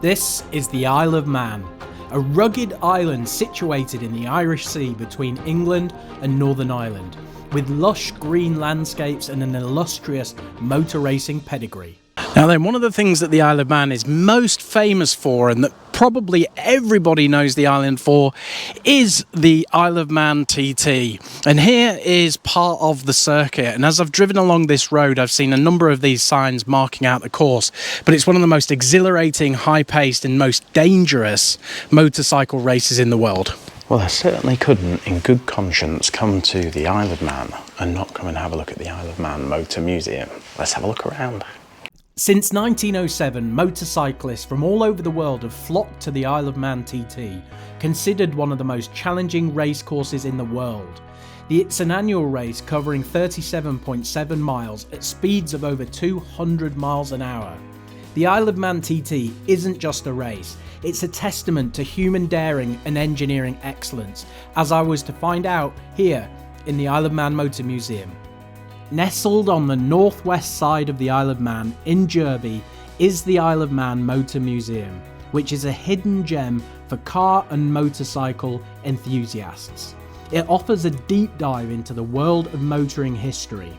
This is the Isle of Man, a rugged island situated in the Irish Sea between England and Northern Ireland, with lush green landscapes and an illustrious motor racing pedigree. Now then, one of the things that the Isle of Man is most famous for, and that probably everybody knows the island for, is the Isle of Man TT. And here is part of the circuit, and as I've driven along this road I've seen a number of these signs marking out the course, but it's one of the most exhilarating, high-paced and most dangerous motorcycle races in the world. Well, I certainly couldn't in good conscience come to the Isle of Man and not come and have a look at the Isle of Man Motor Museum. Let's have a look around. Since 1907, motorcyclists from all over the world have flocked to the Isle of Man TT, considered one of the most challenging race courses in the world. It's an annual race covering 37.7 miles at speeds of over 200 miles an hour. The Isle of Man TT isn't just a race, it's a testament to human daring and engineering excellence, as I was to find out here in the Isle of Man Motor Museum. Nestled on the northwest side of the Isle of Man in Derby is the Isle of Man Motor Museum, which is a hidden gem for car and motorcycle enthusiasts. It offers a deep dive into the world of motoring history.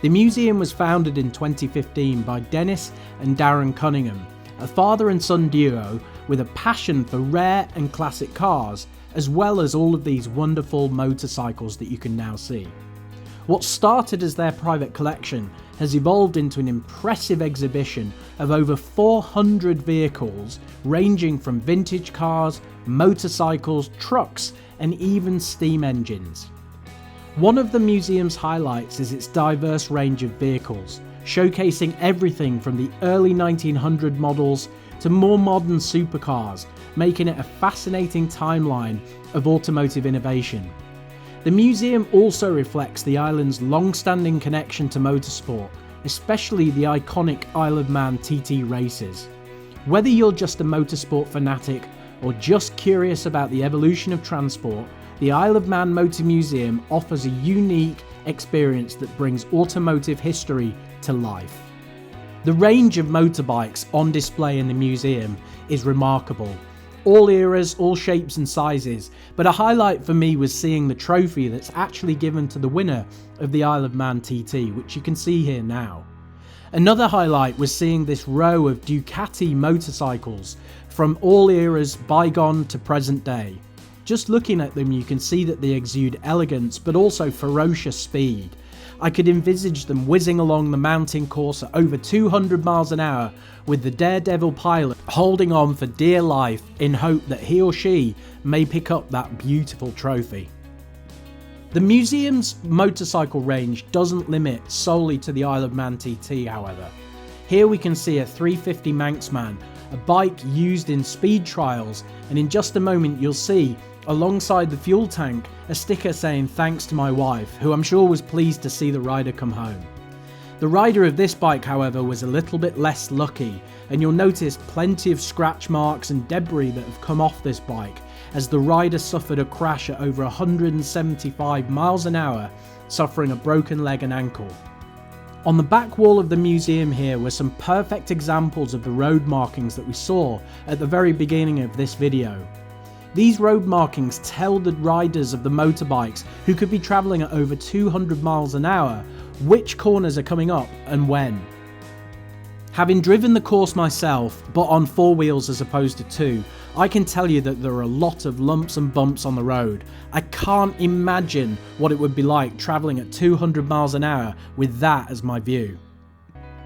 The museum was founded in 2015 by Dennis and Darren Cunningham, a father and son duo with a passion for rare and classic cars, as well as all of these wonderful motorcycles that you can now see. What started as their private collection has evolved into an impressive exhibition of over 400 vehicles, ranging from vintage cars, motorcycles, trucks, and even steam engines. One of the museum's highlights is its diverse range of vehicles, showcasing everything from the early 1900 models to more modern supercars, making it a fascinating timeline of automotive innovation. The museum also reflects the island's long-standing connection to motorsport, especially the iconic Isle of Man TT races. Whether you're just a motorsport fanatic or just curious about the evolution of transport, the Isle of Man Motor Museum offers a unique experience that brings automotive history to life. The range of motorbikes on display in the museum is remarkable. All eras, all shapes and sizes, but a highlight for me was seeing the trophy that's actually given to the winner of the Isle of Man TT, which you can see here now. Another highlight was seeing this row of Ducati motorcycles from all eras, bygone to present day. Just looking at them you can see that they exude elegance but also ferocious speed. I could envisage them whizzing along the mountain course at over 200 miles an hour, with the daredevil pilot holding on for dear life in hope that he or she may pick up that beautiful trophy. The museum's motorcycle range doesn't limit solely to the Isle of Man TT, however. Here we can see a 350 Manxman, a bike used in speed trials, and in just a moment you'll see alongside the fuel tank a sticker saying thanks to my wife, who I'm sure was pleased to see the rider come home. The rider of this bike, however, was a little bit less lucky, and you'll notice plenty of scratch marks and debris that have come off this bike, as the rider suffered a crash at over 175 miles an hour, suffering a broken leg and ankle. On the back wall of the museum here were some perfect examples of the road markings that we saw at the very beginning of this video. These road markings tell the riders of the motorbikes, who could be travelling at over 200 miles an hour, which corners are coming up and when. Having driven the course myself, but on four wheels as opposed to two, I can tell you that there are a lot of lumps and bumps on the road. I can't imagine what it would be like travelling at 200 miles an hour with that as my view.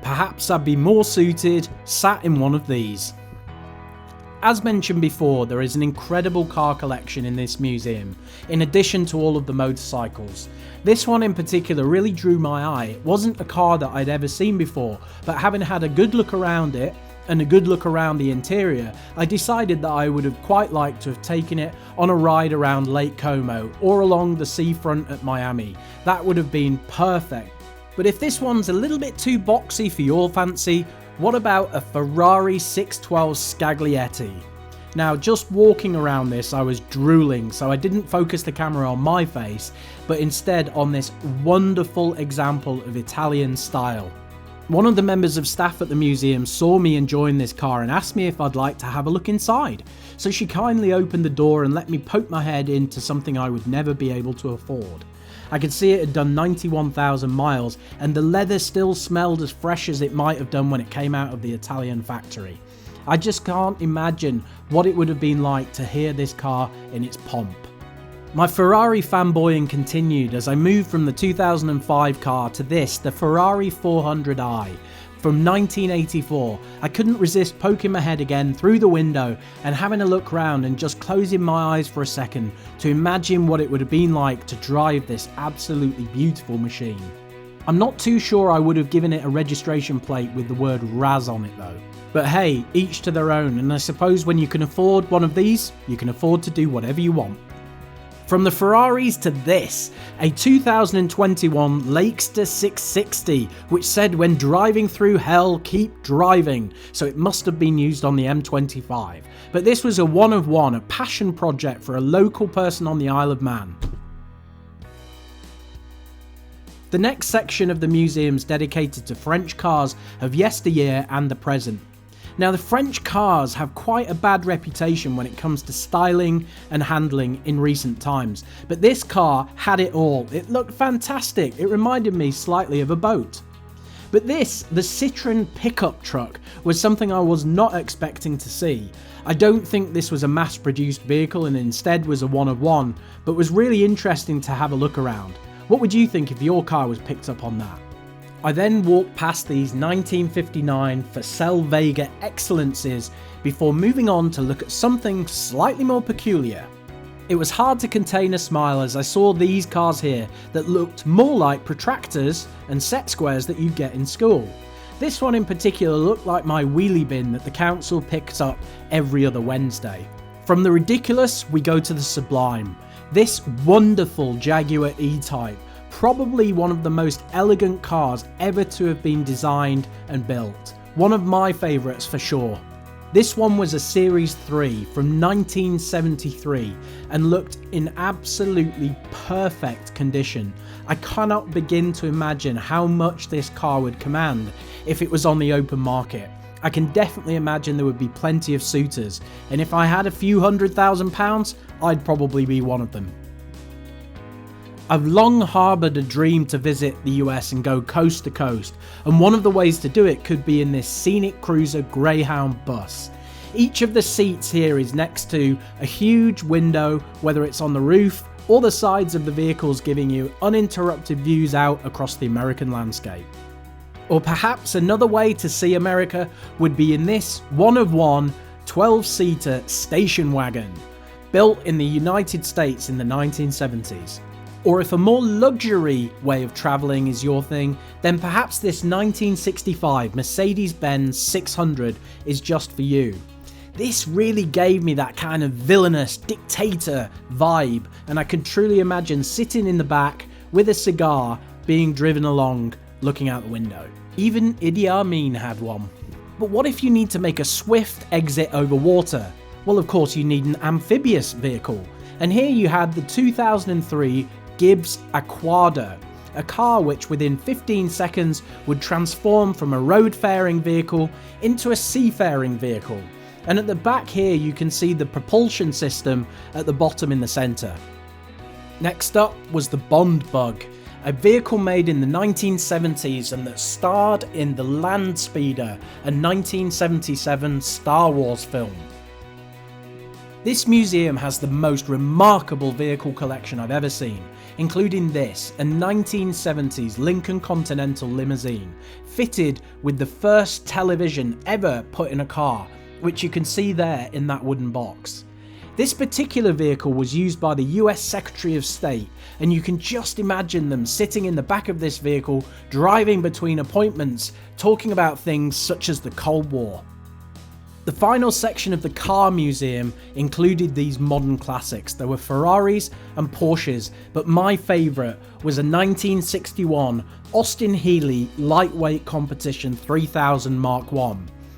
Perhaps I'd be more suited sat in one of these. As mentioned before, there is an incredible car collection in this museum, in addition to all of the motorcycles. This one in particular really drew my eye. It wasn't a car that I'd ever seen before, but having had a good look around it, and a good look around the interior, I decided that I would have quite liked to have taken it on a ride around Lake Como, or along the seafront at Miami. That would have been perfect. But if this one's a little bit too boxy for your fancy, what about a Ferrari 612 Scaglietti? Now, just walking around this I was drooling, so I didn't focus the camera on my face, but instead on this wonderful example of Italian style. One of the members of staff at the museum saw me enjoying this car and asked me if I'd like to have a look inside, so she kindly opened the door and let me poke my head into something I would never be able to afford. I could see it had done 91,000 miles, and the leather still smelled as fresh as it might have done when it came out of the Italian factory. I just can't imagine what it would have been like to hear this car in its pomp. My Ferrari fanboying continued as I moved from the 2005 car to this, the Ferrari 400i. From 1984, I couldn't resist poking my head again through the window and having a look round and just closing my eyes for a second to imagine what it would have been like to drive this absolutely beautiful machine. I'm not too sure I would have given it a registration plate with the word Raz on it though. But hey, each to their own, and I suppose when you can afford one of these, you can afford to do whatever you want. From the Ferraris to this, a 2021 Lakester 660, which said when driving through hell, keep driving, so it must have been used on the M25. But this was a one of one, a passion project for a local person on the Isle of Man. The next section of the museum is dedicated to French cars of yesteryear and the present. Now, the French cars have quite a bad reputation when it comes to styling and handling in recent times, but this car had it all. It looked fantastic. It reminded me slightly of a boat. But this, the Citroën pickup truck, was something I was not expecting to see. I don't think this was a mass-produced vehicle and instead was a one of one, but was really interesting to have a look around. What would you think if your car was picked up on that? I then walked past these 1959 Facel Vega Excellences before moving on to look at something slightly more peculiar. It was hard to contain a smile as I saw these cars here that looked more like protractors and set squares that you get in school. This one in particular looked like my wheelie bin that the council picks up every other Wednesday. From the ridiculous, we go to the sublime. This wonderful Jaguar E-Type, probably one of the most elegant cars ever to have been designed and built. One of my favourites for sure. This one was a Series 3 from 1973 and looked in absolutely perfect condition. I cannot begin to imagine how much this car would command if it was on the open market. I can definitely imagine there would be plenty of suitors, and if I had a few £100,000, I'd probably be one of them. I've long harboured a dream to visit the US and go coast to coast, and one of the ways to do it could be in this scenic cruiser Greyhound bus. Each of the seats here is next to a huge window, whether it's on the roof or the sides of the vehicles, giving you uninterrupted views out across the American landscape. Or perhaps another way to see America would be in this one of one 12-seater station wagon, built in the United States in the 1970s. Or if a more luxury way of travelling is your thing, then perhaps this 1965 Mercedes-Benz 600 is just for you. This really gave me that kind of villainous dictator vibe, and I can truly imagine sitting in the back with a cigar being driven along looking out the window. Even Idi Amin had one. But what if you need to make a swift exit over water? Well, of course you need an amphibious vehicle, and here you had the 2003 Gibbs Aquada, a car which within 15 seconds would transform from a road-faring vehicle into a seafaring vehicle. And at the back here you can see the propulsion system at the bottom in the centre. Next up was the Bond Bug, a vehicle made in the 1970s and that starred in the Land Speeder, a 1977 Star Wars film. This museum has the most remarkable vehicle collection I've ever seen, including this, a 1970s Lincoln Continental limousine, fitted with the first television ever put in a car, which you can see there in that wooden box. This particular vehicle was used by the US Secretary of State, and you can just imagine them sitting in the back of this vehicle, driving between appointments, talking about things such as the Cold War. The final section of the car museum included these modern classics. There were Ferraris and Porsches, but my favourite was a 1961 Austin Healey Lightweight Competition 3000 Mark I.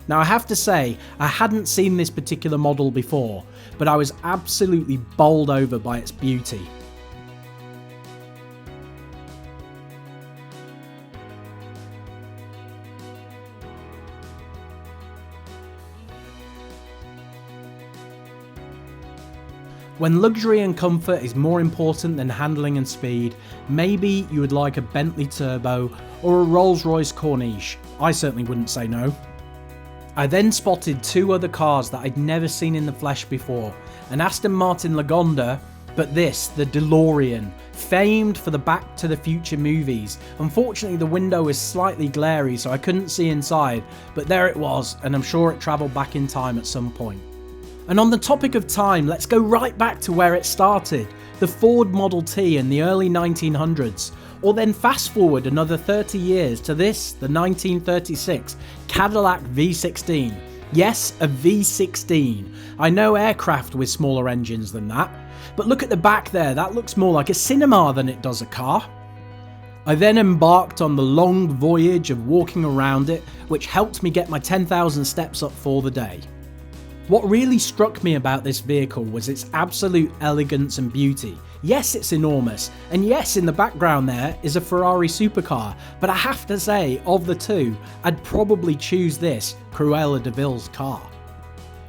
Now I have to say, I hadn't seen this particular model before, but I was absolutely bowled over by its beauty. When luxury and comfort is more important than handling and speed, maybe you would like a Bentley Turbo or a Rolls-Royce Corniche. I certainly wouldn't say no. I then spotted two other cars that I'd never seen in the flesh before, an Aston Martin Lagonda, but this, the DeLorean, famed for the Back to the Future movies. Unfortunately, the window was slightly glary, so I couldn't see inside, but there it was, and I'm sure it travelled back in time at some point. And on the topic of time, let's go right back to where it started, the Ford Model T in the early 1900s, or then fast forward another 30 years to this, the 1936 Cadillac V16. Yes, a V16. I know aircraft with smaller engines than that, but look at the back there, that looks more like a cinema than it does a car. I then embarked on the long voyage of walking around it, which helped me get my 10,000 steps up for the day. What really struck me about this vehicle was its absolute elegance and beauty. Yes, it's enormous, and yes, in the background there is a Ferrari supercar, but I have to say, of the two, I'd probably choose this Cruella de Vil's car.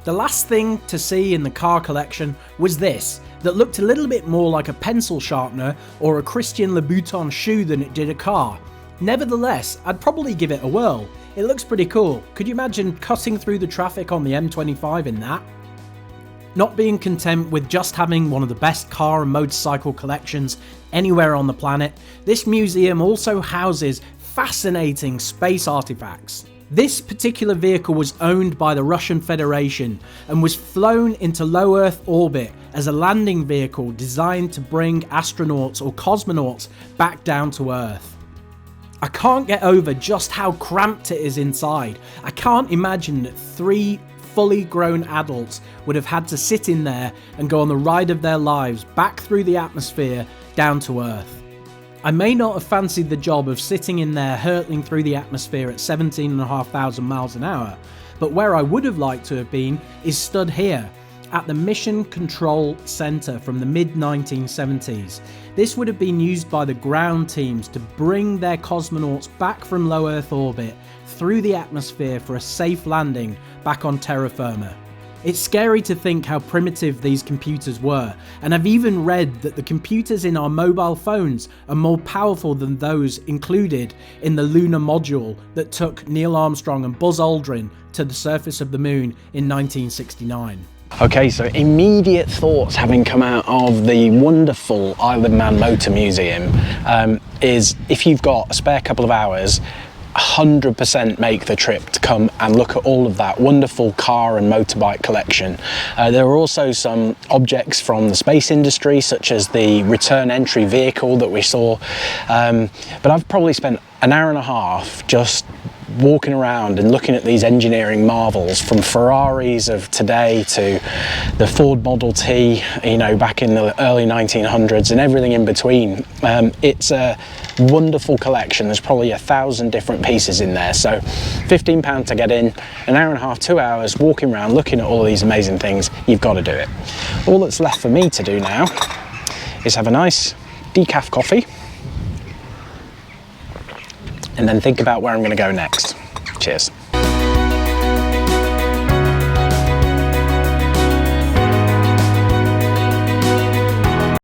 The last thing to see in the car collection was this, that looked a little bit more like a pencil sharpener or a Christian Louboutin shoe than it did a car. Nevertheless, I'd probably give it a whirl. It looks pretty cool. Could you imagine cutting through the traffic on the M25 in that? Not being content with just having one of the best car and motorcycle collections anywhere on the planet, this museum also houses fascinating space artifacts. This particular vehicle was owned by the Russian Federation and was flown into low Earth orbit as a landing vehicle designed to bring astronauts or cosmonauts back down to Earth. I can't get over just how cramped it is inside. I can't imagine that 3 fully grown adults would have had to sit in there and go on the ride of their lives back through the atmosphere down to Earth. I may not have fancied the job of sitting in there hurtling through the atmosphere at 17,500 miles an hour, but where I would have liked to have been is stood here at the Mission Control Center from the mid-1970s. This would have been used by the ground teams to bring their cosmonauts back from low Earth orbit through the atmosphere for a safe landing back on terra firma. It's scary to think how primitive these computers were, and I've even read that the computers in our mobile phones are more powerful than those included in the lunar module that took Neil Armstrong and Buzz Aldrin to the surface of the moon in 1969. Okay, so immediate thoughts having come out of the wonderful Isle of Man Motor Museum is, if you've got a spare couple of hours, 100% make the trip to come and look at all of that wonderful car and motorbike collection. There are also some objects from the space industry, such as the return entry vehicle that we saw, but I've probably spent an hour and a half just walking around and looking at these engineering marvels, from Ferraris of today to the Ford Model T, you know, back in the early 1900s, and everything in between. It's a wonderful collection. There's probably 1,000 different pieces in there. So £15 to get in, an hour and a half, 2 hours walking around looking at all of these amazing things. You've got to do it. All that's left for me to do now is have a nice decaf coffee and then think about where I'm going to go next. Cheers.